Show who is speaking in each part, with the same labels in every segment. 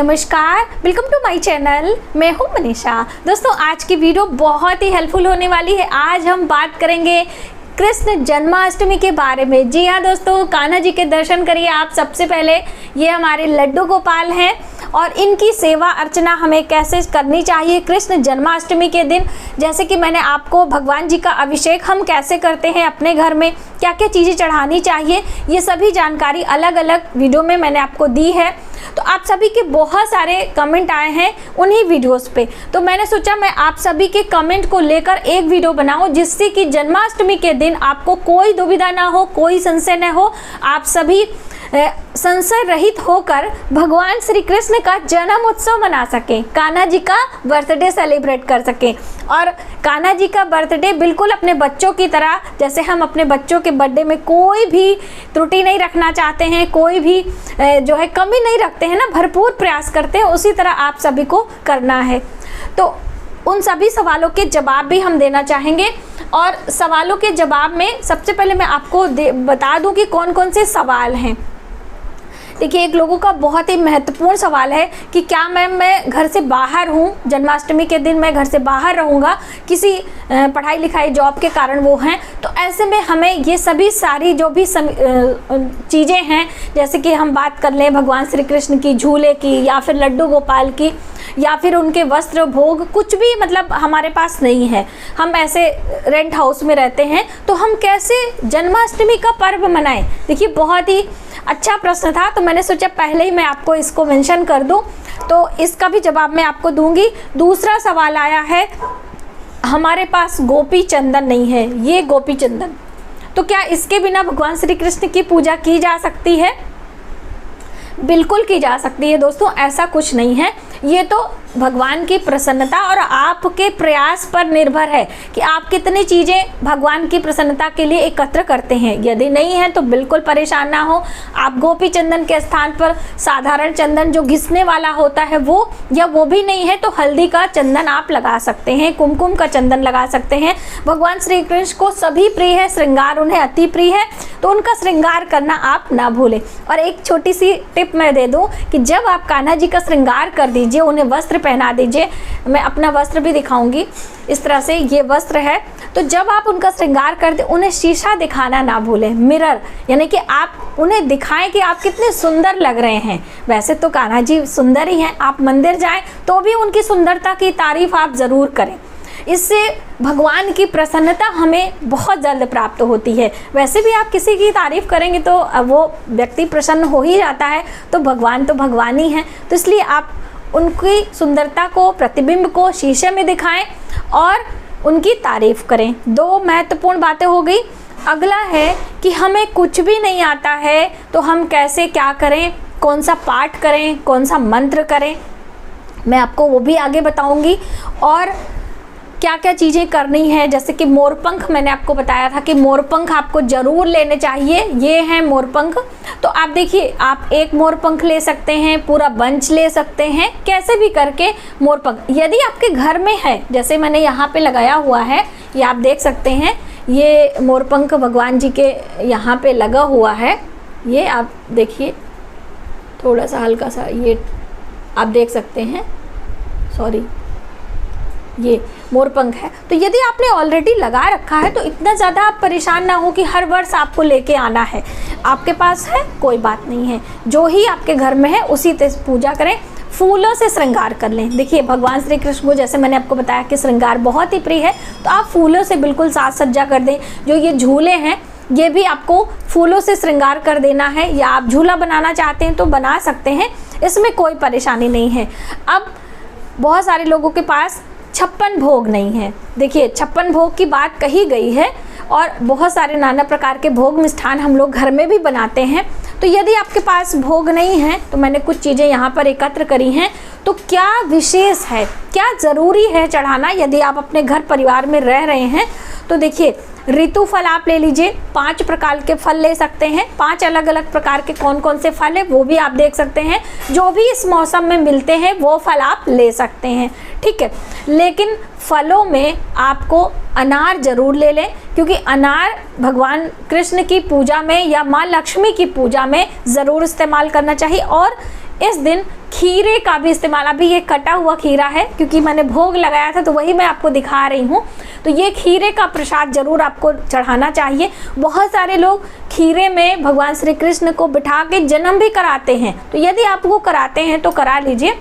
Speaker 1: नमस्कार, welcome to my channel. मैं हूं मनीषा। दोस्तों, आज की वीडियो बहुत ही हेल्पफुल होने वाली है। आज हम बात करेंगे कृष्ण जन्माष्टमी के बारे में। जी हाँ दोस्तों, कान्हा जी के दर्शन करिए आप सबसे पहले। ये हमारे लड्डू गोपाल हैं और इनकी सेवा अर्चना हमें कैसे करनी चाहिए कृष्ण जन्माष्टमी के दिन। जैसे कि मैंने आपको भगवान जी का अभिषेक हम कैसे करते हैं अपने घर में, क्या क्या चीज़ें चढ़ानी चाहिए, ये सभी जानकारी अलग अलग वीडियो में मैंने आपको दी है। तो आप सभी के बहुत सारे कमेंट आए हैं उन्हीं वीडियोस पे, तो मैंने सोचा मैं आप सभी के कमेंट को लेकर एक वीडियो बनाऊं, जिससे कि जन्माष्टमी के दिन आपको कोई दुविधा ना हो, कोई संशय न हो, आप सभी संशय रहित होकर भगवान श्री कृष्ण का जन्म उत्सव मना सकें, कान्हा जी का बर्थडे सेलिब्रेट कर सकें। और कान्हा जी का बर्थडे बिल्कुल अपने बच्चों की तरह, जैसे हम अपने बच्चों के बर्थडे में कोई भी त्रुटि नहीं रखना चाहते हैं, कोई भी जो है कमी नहीं रखते हैं ना, भरपूर प्रयास करते हैं, उसी तरह आप सभी को करना है। तो उन सभी सवालों के जवाब भी हम देना चाहेंगे। और सवालों के जवाब में सबसे पहले मैं आपको बता दूं कि कौन कौन से सवाल हैं। देखिए, एक लोगों का बहुत ही महत्वपूर्ण सवाल है कि क्या मैम मैं घर से बाहर हूँ, जन्माष्टमी के दिन मैं घर से बाहर रहूँगा, किसी पढ़ाई लिखाई जॉब के कारण वो हैं, तो ऐसे में हमें ये सभी सारी जो भी चीज़ें हैं, जैसे कि हम बात कर लें भगवान श्री कृष्ण की झूले की, या फिर लड्डू गोपाल की, या फिर उनके वस्त्र भोग, कुछ भी मतलब हमारे पास नहीं है, हम ऐसे रेंट हाउस में रहते हैं, तो हम कैसे जन्माष्टमी का पर्व मनाएं। देखिए, बहुत ही अच्छा प्रश्न था, तो मैंने सोचा पहले ही मैं आपको इसको मेंशन कर दूं, तो इसका भी जवाब मैं आपको दूंगी। दूसरा सवाल आया है, हमारे पास गोपी चंदन नहीं है, ये गोपी चंदन, तो क्या इसके बिना भगवान श्री कृष्ण की पूजा की जा सकती है? बिल्कुल की जा सकती है दोस्तों, ऐसा कुछ नहीं है। ये तो भगवान की प्रसन्नता और आपके प्रयास पर निर्भर है कि आप कितनी चीज़ें भगवान की प्रसन्नता के लिए एकत्र करते हैं। यदि नहीं है तो बिल्कुल परेशान ना हो, आप गोपी चंदन के स्थान पर साधारण चंदन जो घिसने वाला होता है वो, या वो भी नहीं है तो हल्दी का चंदन आप लगा सकते हैं, कुमकुम का चंदन लगा सकते हैं। भगवान श्री कृष्ण को सभी प्रिय है, श्रृंगार उन्हें अति प्रिय है, तो उनका श्रृंगार करना आप ना भूलें। और एक छोटी सी टिप मैं दे दूँ कि जब आप कान्हा जी का श्रृंगार कर दीजिए, उन्हें वस्त्र पहना दीजिए, मैं अपना वस्त्र भी दिखाऊंगी, इस तरह से ये वस्त्र है, तो जब आप उनका श्रृंगार कर दे, उन्हें शीशा दिखाना ना भूलें, मिरर, यानी कि आप उन्हें दिखाएं कि आप कितने सुंदर लग रहे हैं। वैसे तो कान्हा जी सुंदर ही हैं, आप मंदिर जाएं तो भी उनकी सुंदरता की तारीफ आप ज़रूर करें, इससे भगवान की प्रसन्नता हमें बहुत जल्द प्राप्त होती है। वैसे भी आप किसी की तारीफ करेंगे तो वो व्यक्ति प्रसन्न हो ही जाता है, तो भगवान ही हैं, तो इसलिए आप उनकी सुंदरता को, प्रतिबिंब को शीशे में दिखाएं और उनकी तारीफ करें। दो महत्वपूर्ण बातें हो गई। अगला है कि हमें कुछ भी नहीं आता है तो हम कैसे क्या करें, कौन सा पाठ करें, कौन सा मंत्र करें, मैं आपको वो भी आगे बताऊंगी। और क्या क्या चीज़ें करनी है, जैसे कि मोरपंख, मैंने आपको बताया था कि मोरपंख आपको ज़रूर लेने चाहिए। ये हैं मोरपंख, तो आप देखिए, आप एक मोरपंख ले सकते हैं, पूरा बंच ले सकते हैं, कैसे भी करके मोरपंख यदि आपके घर में है, जैसे मैंने यहाँ पे लगाया हुआ है, ये आप देख सकते हैं, ये मोरपंख भगवान जी के यहाँ पे लगा हुआ है। ये आप देखिए, थोड़ा सा हल्का सा ये आप देख सकते हैं, सॉरी, ये मोरपंख है। तो यदि आपने ऑलरेडी लगा रखा है तो इतना ज़्यादा आप परेशान ना हो कि हर वर्ष आपको लेके आना है। आपके पास है, कोई बात नहीं है, जो ही आपके घर में है उसी से पूजा करें। फूलों से श्रृंगार कर लें। देखिए, भगवान श्री कृष्ण को जैसे मैंने आपको बताया कि श्रृंगार बहुत ही प्रिय है, तो आप फूलों से बिल्कुल साज सज्जा कर दें। जो ये झूले हैं, ये भी आपको फूलों से श्रृंगार कर देना है, या आप झूला बनाना चाहते हैं तो बना सकते हैं, इसमें कोई परेशानी नहीं है। अब बहुत सारे लोगों के पास 56 भोग नहीं है। देखिए, 56 भोग की बात कही गई है और बहुत सारे नाना प्रकार के भोग मिष्ठान हम लोग घर में भी बनाते हैं। तो यदि आपके पास भोग नहीं है तो मैंने कुछ चीज़ें यहाँ पर एकत्र करी हैं। तो क्या विशेष है, क्या ज़रूरी है चढ़ाना यदि आप अपने घर परिवार में रह रहे हैं, तो देखिए, ऋतु फल आप ले लीजिए, 5 प्रकार के फल ले सकते हैं। 5 अलग अलग प्रकार के कौन कौन से फल है वो भी आप देख सकते हैं, जो भी इस मौसम में मिलते हैं वो फल आप ले सकते हैं, ठीक है। लेकिन फलों में आपको अनार जरूर ले लें, क्योंकि अनार भगवान कृष्ण की पूजा में या माँ लक्ष्मी की पूजा में ज़रूर इस्तेमाल करना चाहिए। और इस दिन खीरे का भी इस्तेमाल, अभी ये कटा हुआ खीरा है क्योंकि मैंने भोग लगाया था तो वही मैं आपको दिखा रही हूँ। तो ये खीरे का प्रसाद जरूर आपको चढ़ाना चाहिए। बहुत सारे लोग खीरे में भगवान श्री कृष्ण को बिठा के जन्म भी कराते हैं, तो यदि आप वो कराते हैं तो करा लीजिए।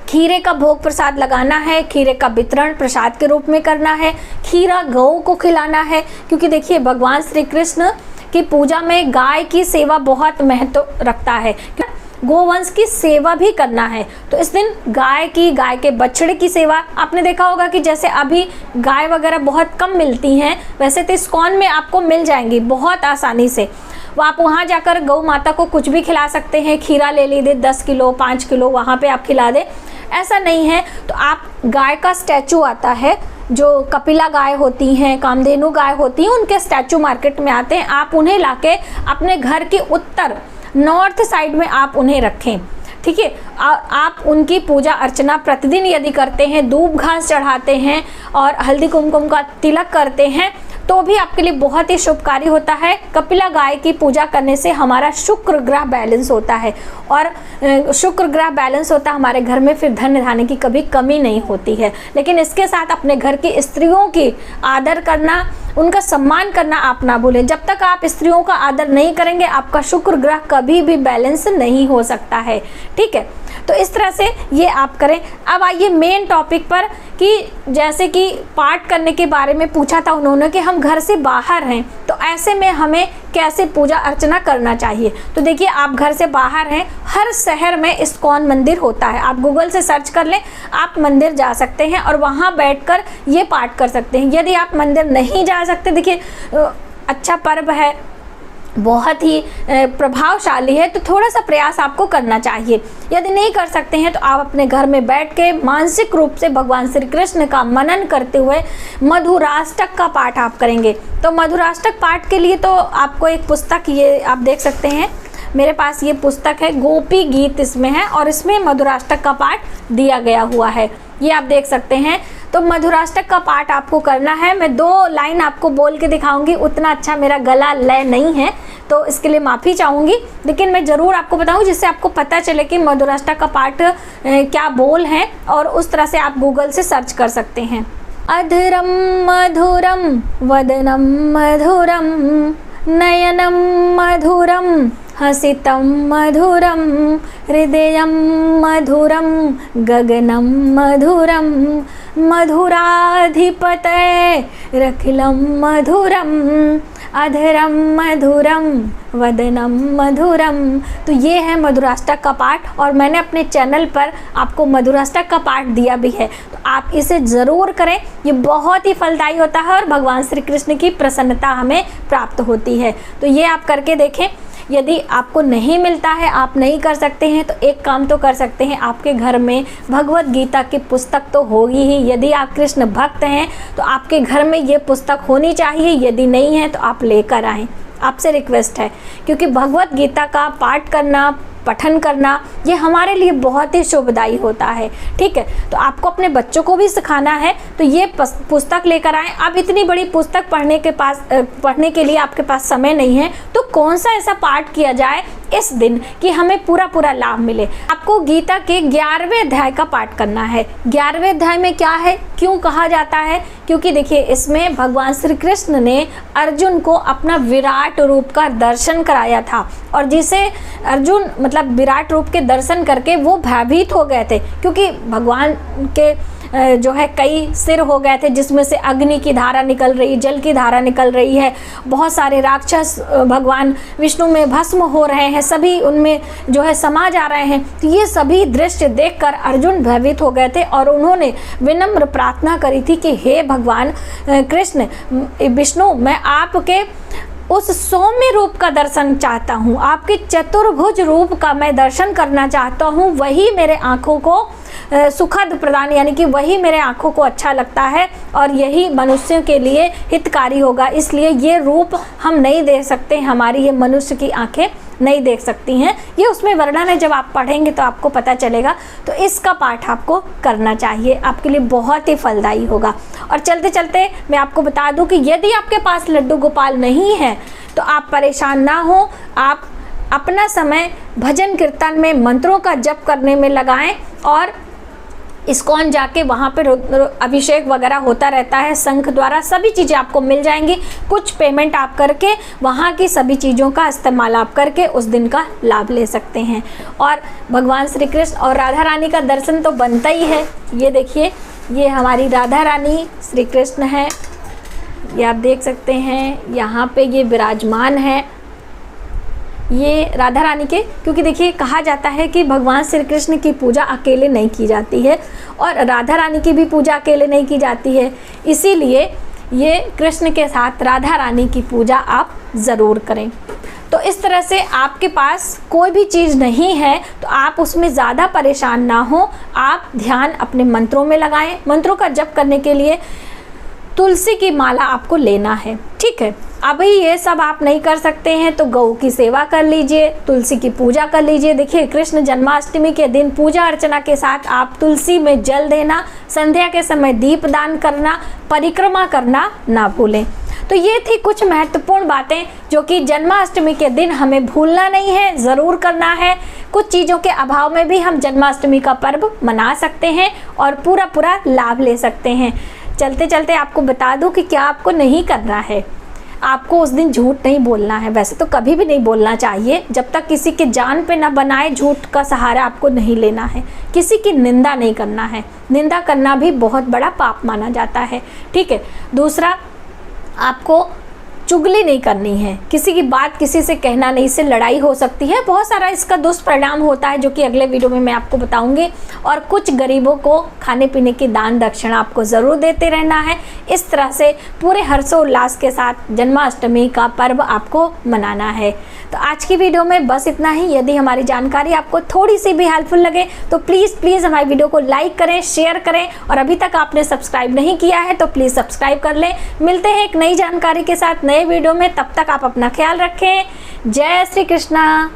Speaker 1: खीरे का भोग प्रसाद लगाना है, खीरे का वितरण प्रसाद के रूप में करना है, खीरा गौ को खिलाना है, क्योंकि देखिए भगवान श्री कृष्ण की पूजा में गाय की सेवा बहुत महत्व रखता है, गोवंश की सेवा भी करना है। तो इस दिन गाय के बछड़े की सेवा, आपने देखा होगा कि जैसे अभी गाय वगैरह बहुत कम मिलती हैं, वैसे तो इस्कॉन में आपको मिल जाएंगी बहुत आसानी से। वो आप वहाँ जाकर गौ माता को कुछ भी खिला सकते हैं, खीरा ले लीजिए 10 किलो 5 किलो वहाँ पे आप खिला दें। ऐसा नहीं है तो आप गाय का स्टैचू आता है, जो कपिला गाय होती हैं, कामधेनु गाय होती हैं, उनके स्टैचू मार्केट में आते हैं, आप उन्हें लाके अपने घर के उत्तर नॉर्थ साइड में आप उन्हें रखें, ठीक है। आप उनकी पूजा अर्चना प्रतिदिन यदि करते हैं, दूब घास चढ़ाते हैं और हल्दी कुमकुम का तिलक करते हैं तो भी आपके लिए बहुत ही शुभकारी होता है। कपिला गाय की पूजा करने से हमारा शुक्र ग्रह बैलेंस होता है, और शुक्र ग्रह बैलेंस होता है हमारे घर में, फिर धन धान्य की कभी कमी नहीं होती है। लेकिन इसके साथ अपने घर की स्त्रियों की आदर करना, उनका सम्मान करना आप ना भूलें। जब तक आप स्त्रियों का आदर नहीं करेंगे आपका शुक्र ग्रह कभी भी बैलेंस नहीं हो सकता है, ठीक है। तो इस तरह से ये आप करें। अब आइए मेन टॉपिक पर, कि जैसे कि पाठ करने के बारे में पूछा था उन्होंने कि हम घर से बाहर हैं तो ऐसे में हमें कैसे पूजा अर्चना करना चाहिए। तो देखिए आप घर से बाहर हैं, हर शहर में इस्कॉन मंदिर होता है, आप गूगल से सर्च कर लें, आप मंदिर जा सकते हैं और वहाँ बैठकर ये पाठ कर सकते हैं। यदि आप मंदिर नहीं जा सकते, देखिए अच्छा पर्व है, बहुत ही प्रभावशाली है, तो थोड़ा सा प्रयास आपको करना चाहिए। यदि नहीं कर सकते हैं तो आप अपने घर में बैठ के मानसिक रूप से भगवान श्री कृष्ण का मनन करते हुए मधुराष्टक का पाठ आप करेंगे। तो मधुराष्टक पाठ के लिए तो आपको एक पुस्तक, ये आप देख सकते हैं मेरे पास ये पुस्तक है, गोपी गीत इसमें है और इसमें मधुराष्टक का पाठ दिया गया हुआ है, ये आप देख सकते हैं। तो मधुराष्टक का पाठ आपको करना है। मैं 2 लाइन आपको बोल के दिखाऊंगी, उतना अच्छा मेरा गला लय नहीं है तो इसके लिए माफ़ी चाहूँगी, लेकिन मैं ज़रूर आपको बताऊँ जिससे आपको पता चले कि मधुराष्टक का पाठ क्या बोल है, और उस तरह से आप गूगल से सर्च कर सकते हैं। अधरम मधुरम वदनम मधुरम नयनम मधुरम हसितं मधुरं हृदयं मधुरं गगनं मधुरं मधुराधिपते रखिलं मधुरं अधरं मधुरं वदनं मधुरं। तो ये है मधुराष्टक का पाठ, और मैंने अपने चैनल पर आपको मधुराष्टक का पाठ दिया भी है, तो आप इसे ज़रूर करें। ये बहुत ही फलदायी होता है और भगवान श्री कृष्ण की प्रसन्नता हमें प्राप्त होती है। तो ये आप करके देखें। यदि आपको नहीं मिलता है, आप नहीं कर सकते हैं, तो एक काम तो कर सकते हैं, आपके घर में भगवत गीता की पुस्तक तो होगी ही। यदि आप कृष्ण भक्त हैं तो आपके घर में ये पुस्तक होनी चाहिए, यदि नहीं है तो आप लेकर आएँ, आपसे रिक्वेस्ट है। क्योंकि भगवत गीता का पाठ करना, पठन करना, ये हमारे लिए बहुत ही शुभदायी होता है, ठीक है। तो आपको अपने बच्चों को भी सिखाना है, तो ये पुस्तक लेकर आएँ। अब इतनी बड़ी पुस्तक पढ़ने के लिए आपके पास समय नहीं है, तो कौन सा ऐसा पाठ किया जाए इस दिन कि हमें पूरा लाभ मिले। आपको गीता के 11वें अध्याय का पाठ करना है। 11वें अध्याय में क्या है, क्यों कहा जाता है, क्योंकि देखिए इसमें भगवान श्री कृष्ण ने अर्जुन को अपना विराट रूप का दर्शन कराया था, और जिसे अर्जुन मतलब विराट रूप के दर्शन करके वो भयभीत हो गए थे, क्योंकि भगवान के जो है कई सिर हो गए थे, जिसमें से अग्नि की धारा निकल रही, जल की धारा निकल रही है, बहुत सारे राक्षस भगवान विष्णु में भस्म हो रहे हैं, सभी उनमें जो है समा जा रहे हैं। तो ये सभी दृश्य देखकर अर्जुन भयभीत हो गए थे और उन्होंने विनम्र प्रार्थना करी थी कि हे भगवान कृष्ण विष्णु, मैं आपके उस सौम्य रूप का दर्शन चाहता हूँ, आपके चतुर्भुज रूप का मैं दर्शन करना चाहता हूँ, वही मेरे आँखों को सुखद प्रदान, यानी कि वही मेरे आँखों को अच्छा लगता है और यही मनुष्यों के लिए हितकारी होगा। इसलिए ये रूप हम नहीं देख सकते, हमारी ये मनुष्य की आँखें नहीं देख सकती हैं। ये उसमें वर्णन है, जब आप पढ़ेंगे तो आपको पता चलेगा। तो इसका पाठ आपको करना चाहिए, आपके लिए बहुत ही फलदायी होगा। और चलते चलते मैं आपको बता दूं कि यदि आपके पास लड्डू गोपाल नहीं है तो आप परेशान ना हो, आप अपना समय भजन कीर्तन में, मंत्रों का जप करने में लगाएं और इस्कॉन जाके वहाँ पे अभिषेक वगैरह होता रहता है शंख द्वारा, सभी चीज़ें आपको मिल जाएंगी। कुछ पेमेंट आप करके वहाँ की सभी चीज़ों का इस्तेमाल आप करके उस दिन का लाभ ले सकते हैं। और भगवान श्री कृष्ण और राधा रानी का दर्शन तो बनता ही है। ये देखिए, ये हमारी राधा रानी श्री कृष्ण है, ये आप देख सकते हैं यहाँ पे ये विराजमान है। ये राधा रानी के, क्योंकि देखिए कहा जाता है कि भगवान श्री कृष्ण की पूजा अकेले नहीं की जाती है और राधा रानी की भी पूजा अकेले नहीं की जाती है, इसीलिए ये कृष्ण के साथ राधा रानी की पूजा आप ज़रूर करें। तो इस तरह से आपके पास कोई भी चीज़ नहीं है तो आप उसमें ज़्यादा परेशान ना हो, आप ध्यान अपने मंत्रों में लगाएं। मंत्रों का जप करने के लिए तुलसी की माला आपको लेना है, ठीक है। अभी ये सब आप नहीं कर सकते हैं तो गौ की सेवा कर लीजिए, तुलसी की पूजा कर लीजिए। देखिए, कृष्ण जन्माष्टमी के दिन पूजा अर्चना के साथ आप तुलसी में जल देना, संध्या के समय दीप दान करना, परिक्रमा करना ना भूलें। तो ये थी कुछ महत्वपूर्ण बातें जो कि जन्माष्टमी के दिन हमें भूलना नहीं है, ज़रूर करना है। कुछ चीज़ों के अभाव में भी हम जन्माष्टमी का पर्व मना सकते हैं और पूरा लाभ ले सकते हैं। चलते चलते आपको बता दूं कि क्या आपको नहीं करना है। आपको उस दिन झूठ नहीं बोलना है, वैसे तो कभी भी नहीं बोलना चाहिए, जब तक किसी के जान पे ना बनाए झूठ का सहारा आपको नहीं लेना है। किसी की निंदा नहीं करना है, निंदा करना भी बहुत बड़ा पाप माना जाता है, ठीक है। दूसरा, आपको चुगली नहीं करनी है, किसी की बात किसी से कहना नहीं, इससे लड़ाई हो सकती है, बहुत सारा इसका दुष्परिणाम होता है जो कि अगले वीडियो में मैं आपको बताऊंगी। और कुछ गरीबों को खाने पीने की दान दक्षिणा आपको ज़रूर देते रहना है। इस तरह से पूरे हर्षोल्लास के साथ जन्माष्टमी का पर्व आपको मनाना है। तो आज की वीडियो में बस इतना ही। यदि हमारी जानकारी आपको थोड़ी सी भी हेल्पफुल लगे तो प्लीज़ हमारी वीडियो को लाइक करें, शेयर करें और अभी तक आपने सब्सक्राइब नहीं किया है तो प्लीज़ सब्सक्राइब कर लें। मिलते हैं एक नई जानकारी के साथ नए वीडियो में, तब तक आप अपना ख्याल रखें। जय श्री कृष्णा।